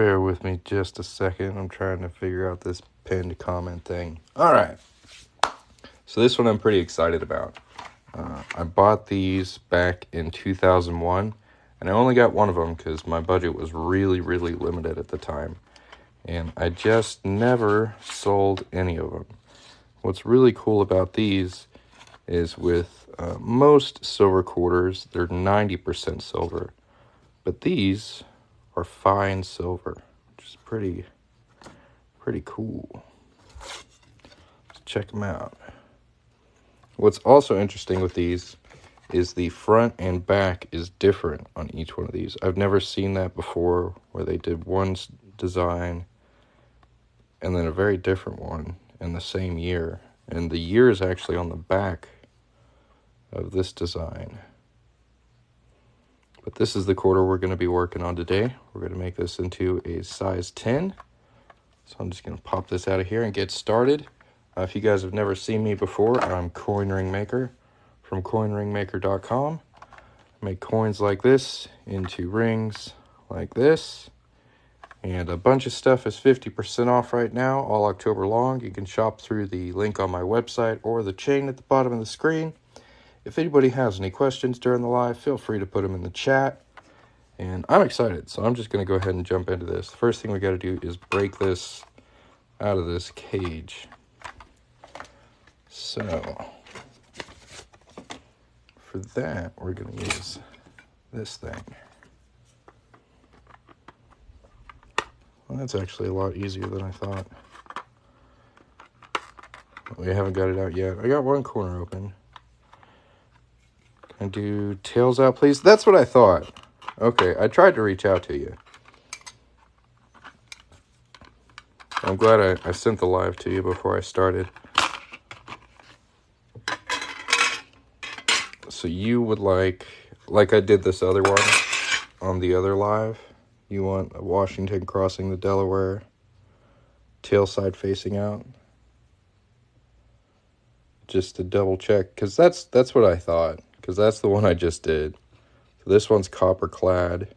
Bear with me just a second. I'm trying to figure out this pinned comment thing. All right. So this one I'm pretty excited about. I bought these back in 2001, and I only got one of them because my budget was really, really limited at the time. And I just never sold any of them. What's really cool about these is with most silver quarters, they're 90% silver. But these are fine silver, which is pretty cool. Let's check them out. What's also interesting with these is the front and back is different on each one of these. I've never seen that before, where they did one design and then a very different one in the same year. And the year is actually on the back of this design. But this is the quarter we're going to be working on today. We're going to make this into a size 10. So I'm just going to pop this out of here and get started. If you guys have never seen me before, I'm Coin Ring Maker from coinringmaker.com. I make coins like this into rings like this. And a bunch of stuff is 50% off right now, all October long. You can shop through the link on my website or the chain at the bottom of the screen. If anybody has any questions during the live, feel free to put them in the chat. And I'm excited, so I'm just going to go ahead and jump into this. The first thing we got to do is break this out of this cage. So, for that, we're going to use this thing. Well, that's actually a lot easier than I thought. We haven't got it out yet. I got one corner open. Can I do tails out, please? That's what I thought. Okay, I tried to reach out to you. I'm glad I sent the live to you before I started. So you would like I did this other one on the other live, you want a Washington crossing the Delaware, tail side facing out? Just to double check, because that's what I thought, because that's the one I just did. So this one's copper clad,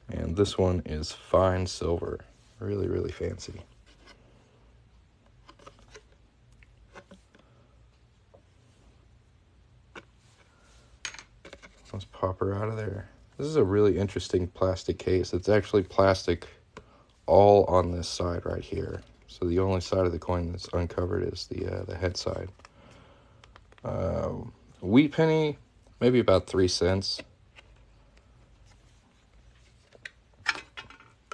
and this one is fine silver. Really, really fancy. Let's pop her out of there. This is a really interesting plastic case. It's actually plastic all on this side right here. So the only side of the coin that's uncovered is the head side. Wheat penny, maybe about 3 cents.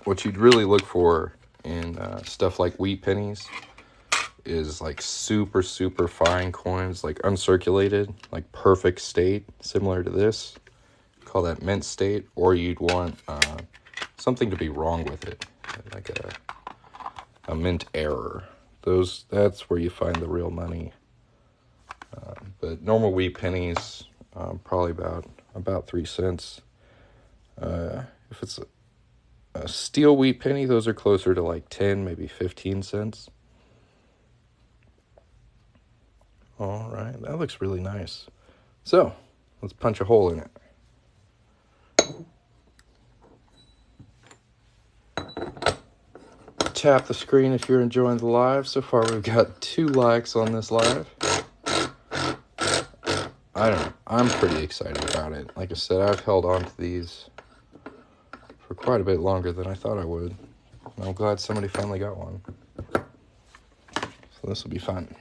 What you'd really look for in stuff like wheat pennies is like super, super fine coins, like uncirculated, like perfect state, similar to this. Call that mint state, or you'd want something to be wrong with it, like a mint error. That's where you find the real money. But normal wheat pennies, probably about 3 cents. If it's a steel wheat penny, those are closer to like 10, maybe 15 cents. All right, that looks really nice. So, let's punch a hole in it. Tap the screen if you're enjoying the live. So far, we've got 2 likes on this live. I don't know. I'm pretty excited about it. Like I said, I've held on to these for quite a bit longer than I thought I would. And I'm glad somebody finally got one. So this will be fun.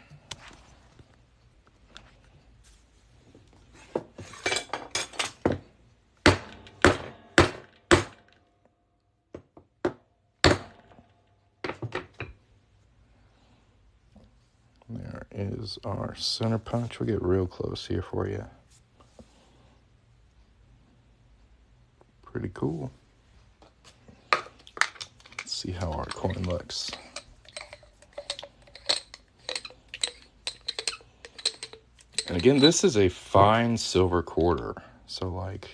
There is our center punch. We'll get real close here for you. Pretty cool. Let's see how our coin looks. And again, this is a fine silver quarter. So like,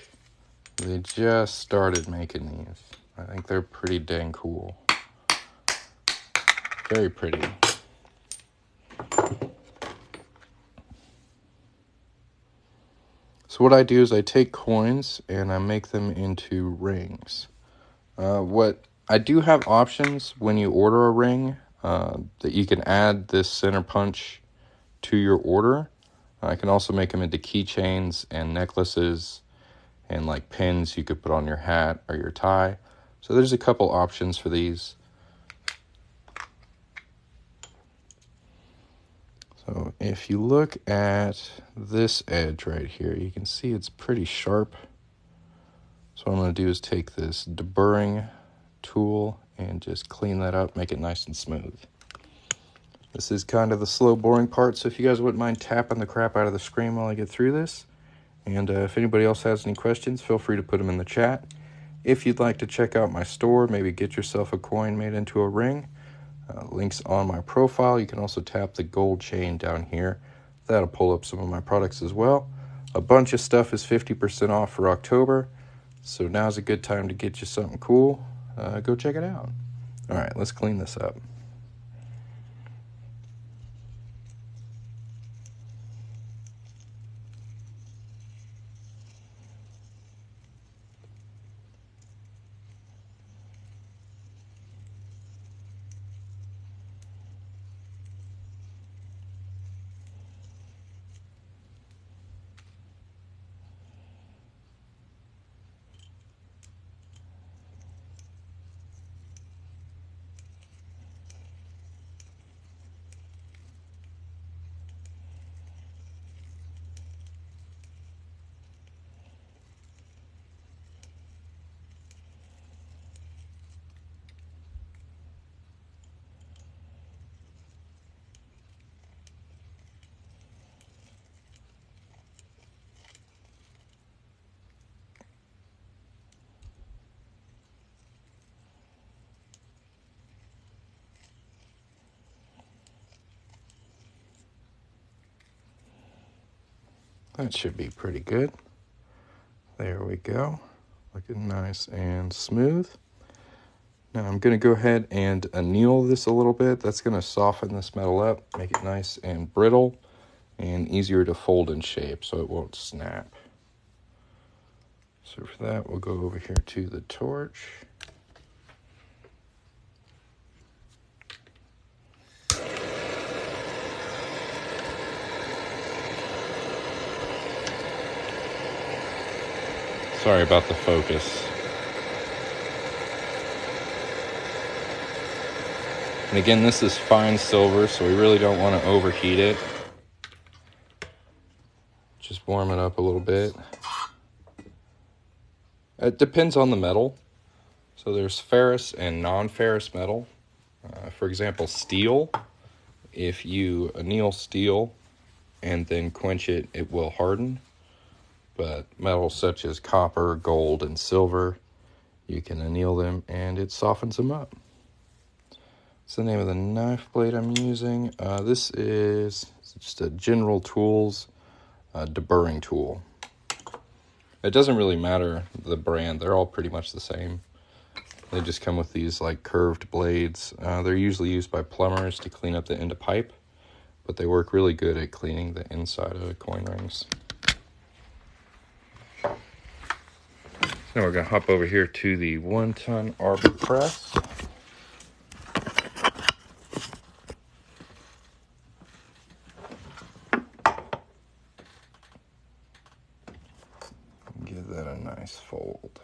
they just started making these. I think they're pretty dang cool. Very pretty. So what I do is I take coins and I make them into rings. What I do have options when you order a ring that you can add this center punch to your order. I can also make them into keychains and necklaces and like pins you could put on your hat or your tie. So there's a couple options for these. So if you look at this edge right here, you can see it's pretty sharp. So what I'm going to do is take this deburring tool and just clean that up, make it nice and smooth. This is kind of the slow, boring part, so if you guys wouldn't mind tapping the crap out of the screen while I get through this. And if anybody else has any questions, feel free to put them in the chat. If you'd like to check out my store, maybe get yourself a coin made into a ring, links on my profile. You can also tap the gold chain down here. That'll pull up some of my products as well. A bunch of stuff is 50% off for October, so now's a good time to get you something cool. Go check it out. All right, let's clean this up. That should be pretty good. There we go. Looking nice and smooth. Now I'm going to go ahead and anneal this a little bit. That's going to soften this metal up, make it nice and brittle and easier to fold in shape so it won't snap. So for that, we'll go over here to the torch. Sorry about the focus. And again, this is fine silver, so we really don't want to overheat it. Just warm it up a little bit. It depends on the metal. So there's ferrous and non-ferrous metal. For example, steel. If you anneal steel and then quench it, it will harden. But metals such as copper, gold, and silver, you can anneal them and it softens them up. What's the name of the knife blade I'm using? This is just a General Tools deburring tool. It doesn't really matter the brand, they're all pretty much the same. They just come with these like curved blades. They're usually used by plumbers to clean up the end of pipe, but they work really good at cleaning the inside of coin rings. Now we're going to hop over here to the 1-ton arbor press. Give that a nice fold.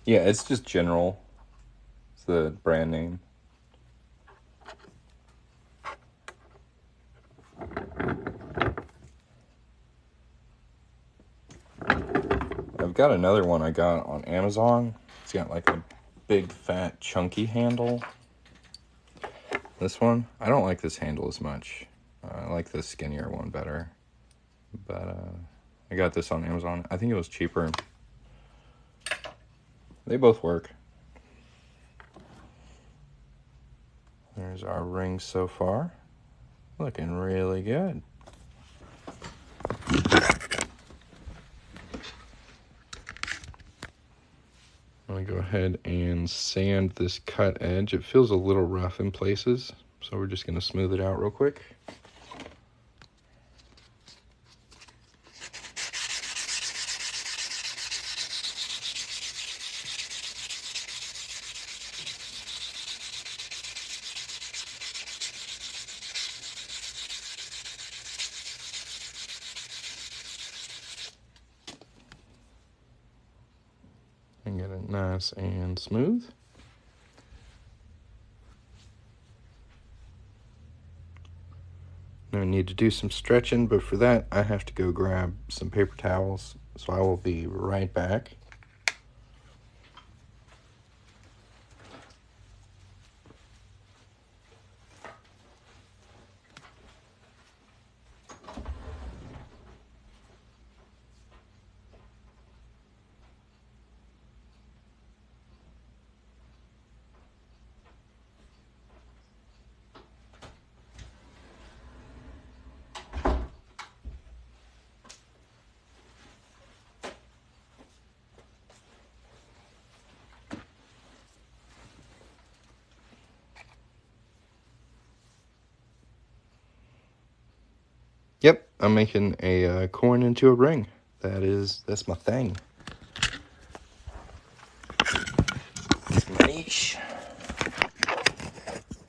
Yeah, it's just General. It's the brand name. I've got another one I got on Amazon. It's got like a big, fat, chunky handle. This one, I don't like this handle as much. I like the skinnier one better. But I got this on Amazon. I think it was cheaper. They both work. There's our ring so far. Looking really good. I'm going to go ahead and sand this cut edge. It feels a little rough in places, so we're just going to smooth it out real quick. And get it nice and smooth. Now I need to do some stretching, but for that I have to go grab some paper towels, so I will be right back. Yep, I'm making a coin into a ring. That's my thing. It's my niche.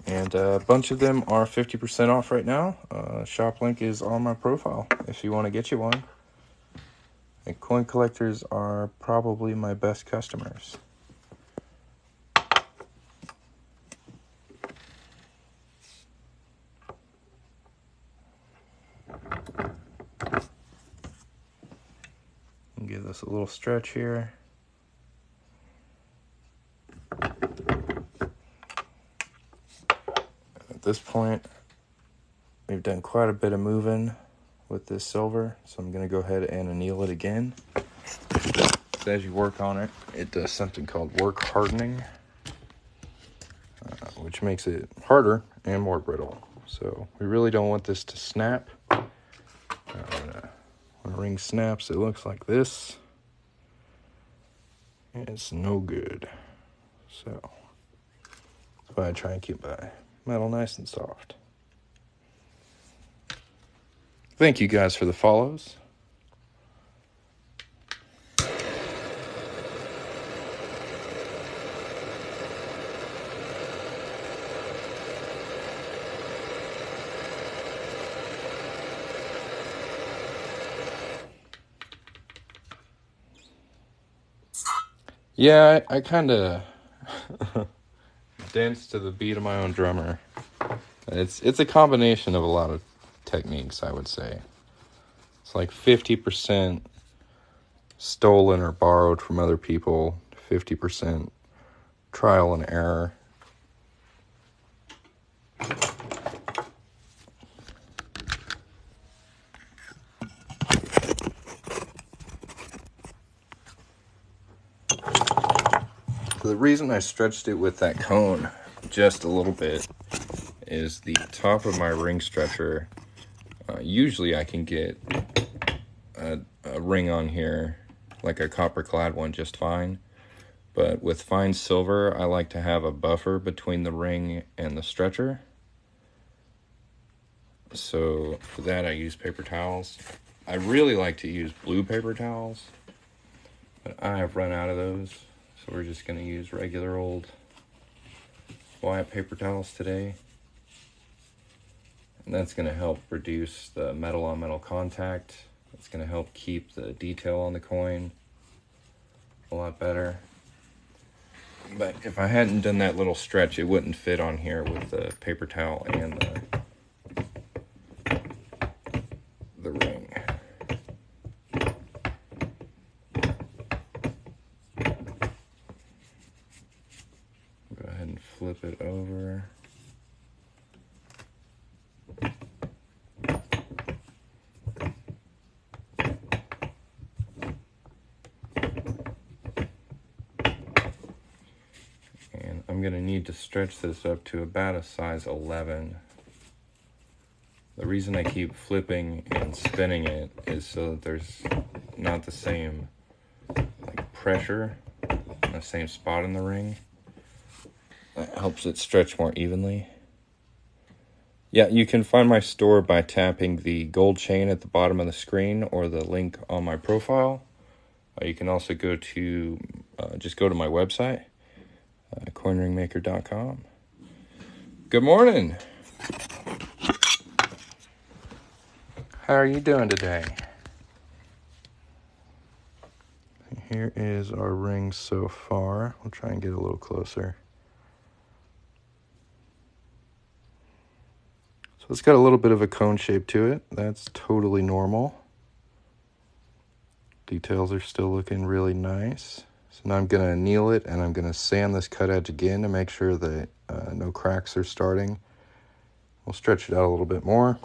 And a bunch of them are 50% off right now. Shop link is on my profile if you want to get you one. And coin collectors are probably my best customers. Give this a little stretch here. At this point, we've done quite a bit of moving with this silver, so I'm going to go ahead and anneal it again. So as you work on it, it does something called work hardening, which makes it harder and more brittle. So we really don't want this to snap. When a ring snaps, it looks like this. It's no good. So that's why I try and keep my metal nice and soft. Thank you guys for the follows. Yeah, I kind of dance to the beat of my own drummer. It's a combination of a lot of techniques, I would say. It's like 50% stolen or borrowed from other people, 50% trial and error. The reason I stretched it with that cone just a little bit is the top of my ring stretcher. Usually I can get a ring on here, like a copper clad one, just fine. But with fine silver, I like to have a buffer between the ring and the stretcher. So for that I use paper towels. I really like to use blue paper towels, but I have run out of those. So we're just going to use regular old white paper towels today. And that's going to help reduce the metal on metal contact. It's going to help keep the detail on the coin a lot better. But if I hadn't done that little stretch, it wouldn't fit on here with the paper towel and the ring. Go ahead and flip it over. I'm I'm going to need to stretch this up to about a size 11. The reason I keep flipping and spinning it is so that there's not the same like pressure in the same spot in the ring. That helps it stretch more evenly. Yeah, you can find my store by tapping the gold chain at the bottom of the screen or the link on my profile. You can also go to, just go to my website, coinringmaker.com. Good morning. How are you doing today? Here is our ring so far. We'll try and get a little closer. So it's got a little bit of a cone shape to it. That's totally normal. Details are still looking really nice. So now I'm going to anneal it, and I'm going to sand this cut edge again to make sure that no cracks are starting. We'll stretch it out a little bit more.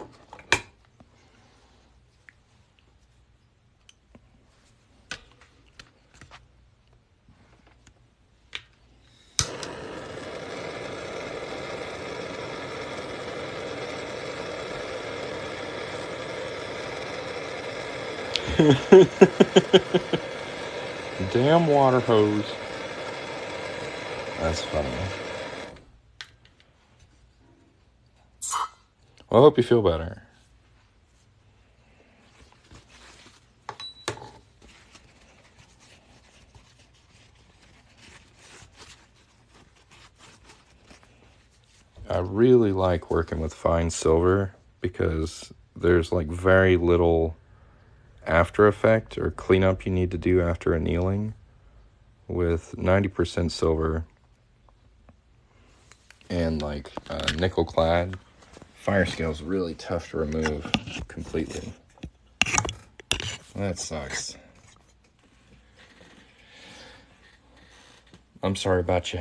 Damn water hose. That's funny. Well, I hope you feel better. I really like working with fine silver because there's like very little after effect or cleanup you need to do after annealing. With 90% silver and like nickel clad, fire scale is really tough to remove completely. That sucks. I'm sorry about you.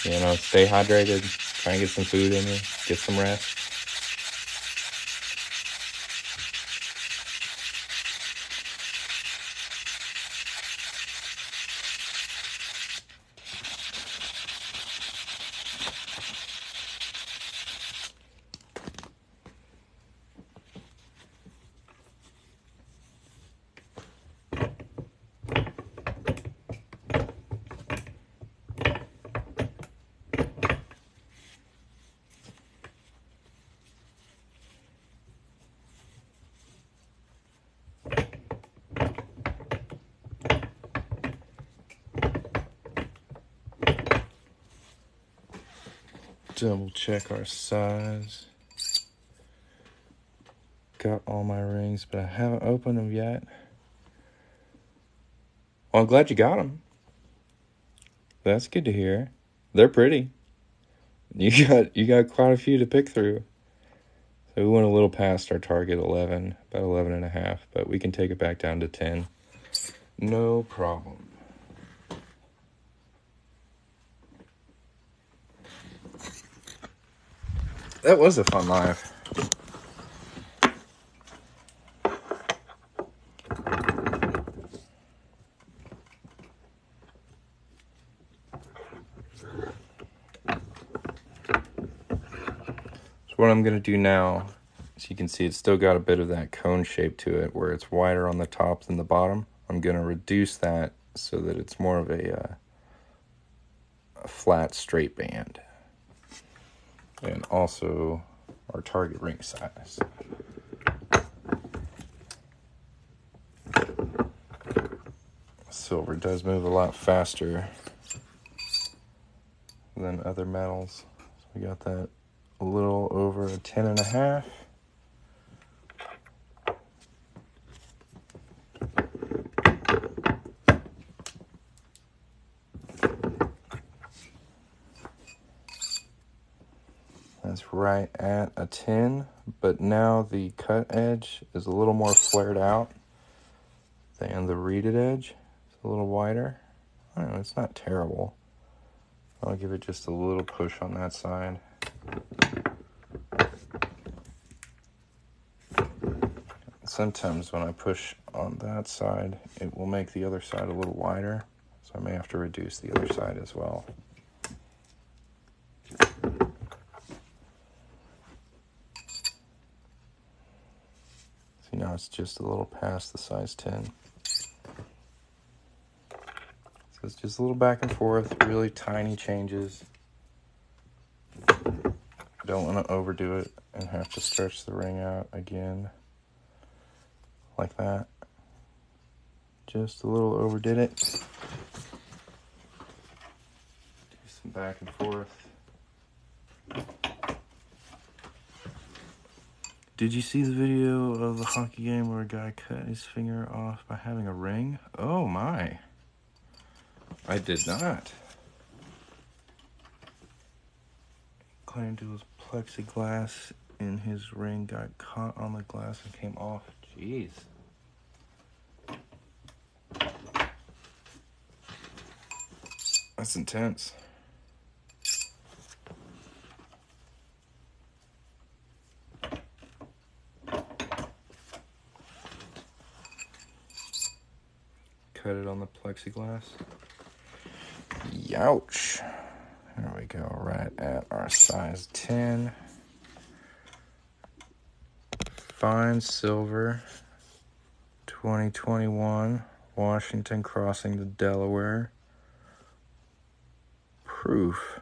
You know, stay hydrated, try and get some food in you, get some rest. Double check our size. Got all my rings, but I haven't opened them yet. Well, I'm glad you got them. That's good to hear. They're pretty. You got quite a few to pick through. So we went a little past our target 11, about 11 and a half, but we can take it back down to 10. No problem. That was a fun live. So what I'm going to do now, as you can see, it's still got a bit of that cone shape to it where it's wider on the top than the bottom. I'm going to reduce that so that it's more of a flat, straight band. And also our target ring size. Silver does move a lot faster than other metals. So we got that a little over a 10 and a half. That's right at a 10, but now the cut edge is a little more flared out than the reeded edge. It's a little wider. I don't know, it's not terrible. I'll give it just a little push on that side. Sometimes when I push on that side, it will make the other side a little wider. So I may have to reduce the other side as well. See, now it's just a little past the size 10. So it's just a little back and forth, really tiny changes. Don't want to overdo it and have to stretch the ring out again like that. Just a little overdid it. Do some back and forth. Did you see the video of the hockey game where a guy cut his finger off by having a ring? Oh my. I did not. Claimed it was plexiglass and his ring got caught on the glass and came off. Jeez. That's intense. Cut it on the plexiglass. Youch. There we go, right at our size 10. Fine silver, 2021, Washington crossing the Delaware. Proof.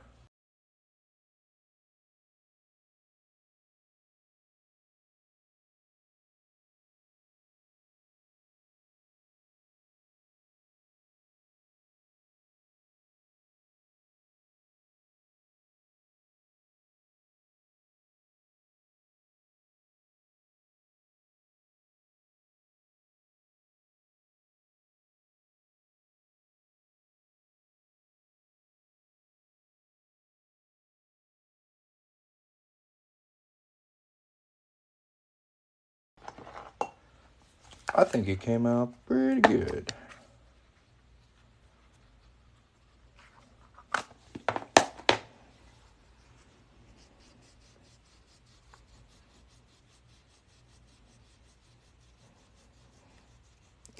I think it came out pretty good.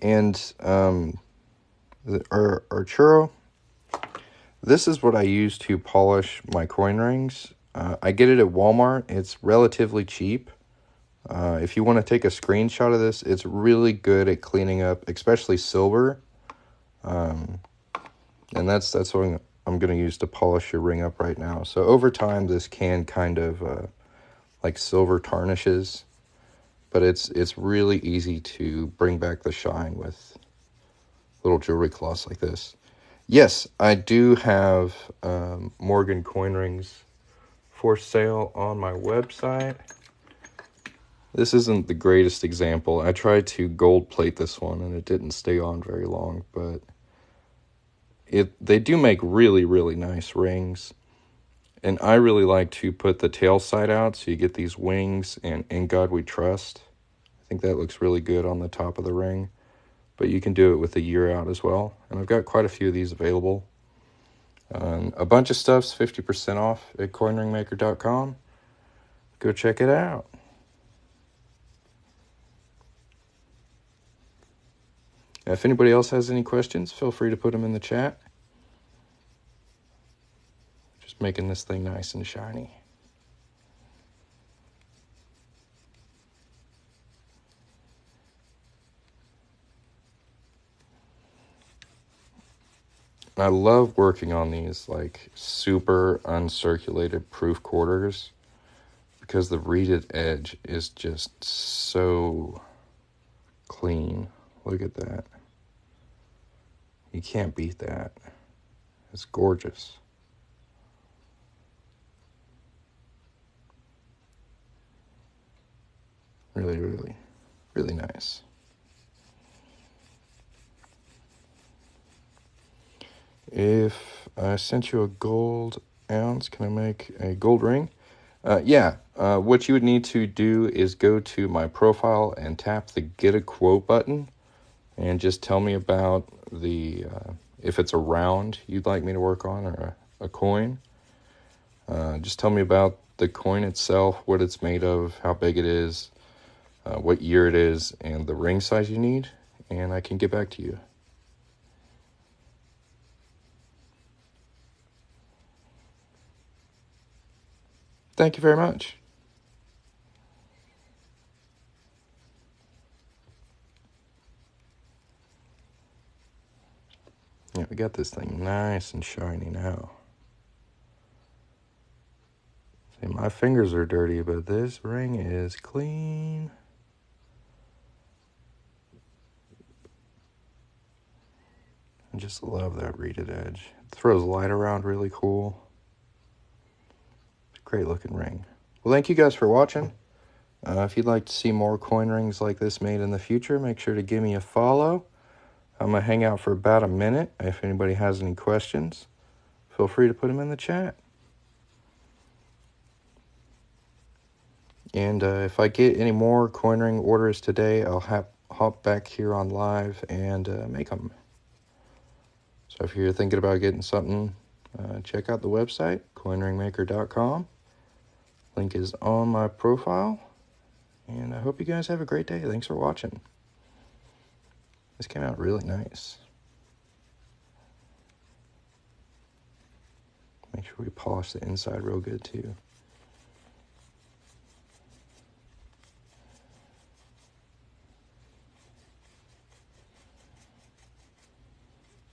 And our churro, this is what I use to polish my coin rings. I get it at Walmart. It's relatively cheap. If you want to take a screenshot of this, it's really good at cleaning up, especially silver. And that's what I'm going to use to polish your ring up right now. So over time, this can kind of like silver tarnishes, but it's really easy to bring back the shine with little jewelry cloths like this. Yes, I do have Morgan coin rings for sale on my website. This isn't the greatest example. I tried to gold plate this one and it didn't stay on very long, but they do make really, really nice rings. And I really like to put the tail side out so you get these wings and "In God We Trust." I think that looks really good on the top of the ring. But you can do it with a year out as well. And I've got quite a few of these available. A bunch of stuff's 50% off at coinringmaker.com. Go check it out. If anybody else has any questions, feel free to put them in the chat. Just making this thing nice and shiny. I love working on these like super uncirculated proof quarters because the reeded edge is just so clean. Look at that. You can't beat that. It's gorgeous. Really, really, really nice. If I sent you a gold ounce, can I make a gold ring? Yeah. What you would need to do is go to my profile and tap the Get a Quote button and just tell me about the, if it's a round you'd like me to work on or a coin. Just tell me about the coin itself, what it's made of, how big it is, what year it is, and the ring size you need, and I can get back to you. Thank you very much. Yeah, we got this thing nice and shiny now. See, my fingers are dirty, but this ring is clean. I just love that reeded edge. It throws light around really cool. It's a great looking ring. Well, thank you guys for watching. If you'd like to see more coin rings like this made in the future, make sure to give me a follow. I'm going to hang out for about a minute. If anybody has any questions, feel free to put them in the chat. And if I get any more coin ring orders today, I'll hop back here on live and make them. So if you're thinking about getting something, check out the website, coinringmaker.com. Link is on my profile. And I hope you guys have a great day. Thanks for watching. This came out really nice. Make sure we polish the inside real good too.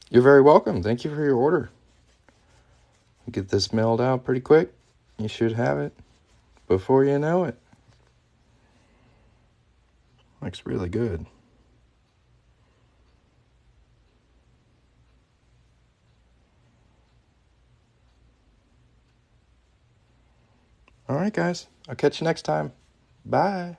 You're very welcome. Thank you for your order. Get this mailed out pretty quick. You should have it before you know it. Looks really good. All right, guys. I'll catch you next time. Bye.